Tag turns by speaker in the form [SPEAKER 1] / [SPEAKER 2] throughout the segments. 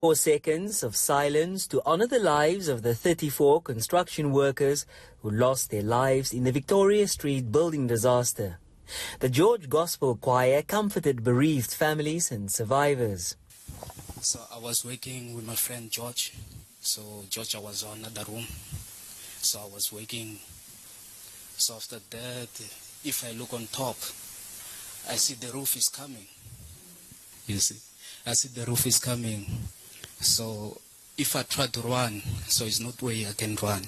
[SPEAKER 1] 4 seconds of silence to honor the lives of the 34 construction workers who lost their lives in the Victoria Street building disaster. The George Gospel Choir comforted bereaved families and survivors.
[SPEAKER 2] So I was working with my friend George. So George, I was on another room. So I was working. So after that, if I look on top, I see the roof is coming. You see, I see the roof is coming. So if I try to run, so it's not way I can run.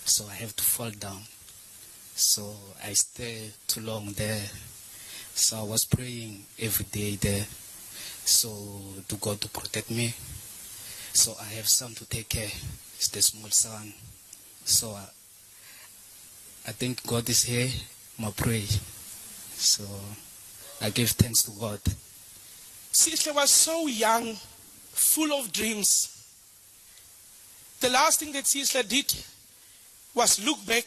[SPEAKER 2] So I have to fall down. So I stay too long there. So I was praying every day there. So to God to protect me. So I have son to take care. It's the small son. So I think God is here, my prayer. So I give thanks to God.
[SPEAKER 3] Sister was so young, full of dreams. The last thing that Sister did was look back,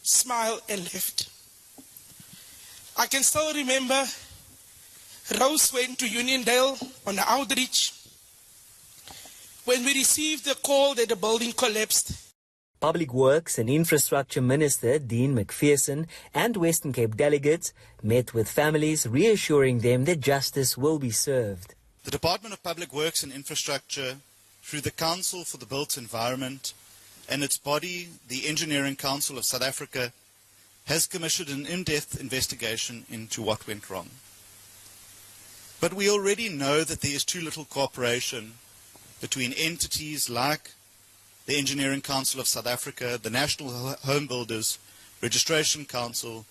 [SPEAKER 3] smile, and left. I can still remember Rose went to Uniondale on the outreach when we received the call that the building collapsed.
[SPEAKER 1] Public Works and Infrastructure Minister Dean McPherson and Western Cape delegates met with families, reassuring them that justice will be served.
[SPEAKER 4] The Department of Public Works and Infrastructure, through the Council for the Built Environment and its body, the Engineering Council of South Africa, has commissioned an in-depth investigation into what went wrong. But we already know that there is too little cooperation between entities like the Engineering Council of South Africa, the National Home Builders Registration Council,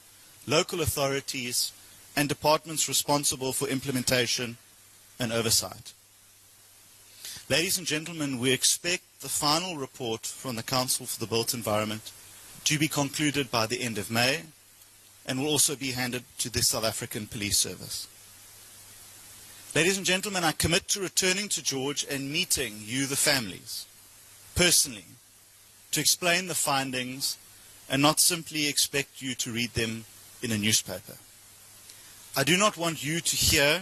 [SPEAKER 4] local authorities, and departments responsible for implementation and oversight. Ladies and gentlemen, we expect the final report from the Council for the Built Environment to be concluded by the end of May and will also be handed to the South African Police Service. Ladies and gentlemen, I commit to returning to George and meeting you, the families, personally, to explain the findings and not simply expect you to read them in a newspaper. I do not want you to hear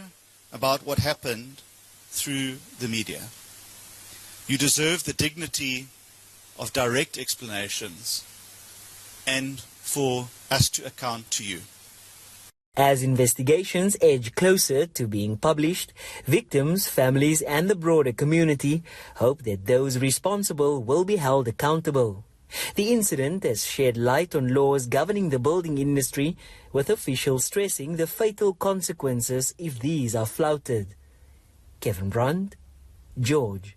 [SPEAKER 4] about what happened through the media. You deserve the dignity of direct explanations and for us to account to you.
[SPEAKER 1] As investigations edge closer to being published, victims, families and the broader community hope that those responsible will be held accountable. The incident has shed light on laws governing the building industry, with officials stressing the fatal consequences if these are flouted. Kevin Brandt, George.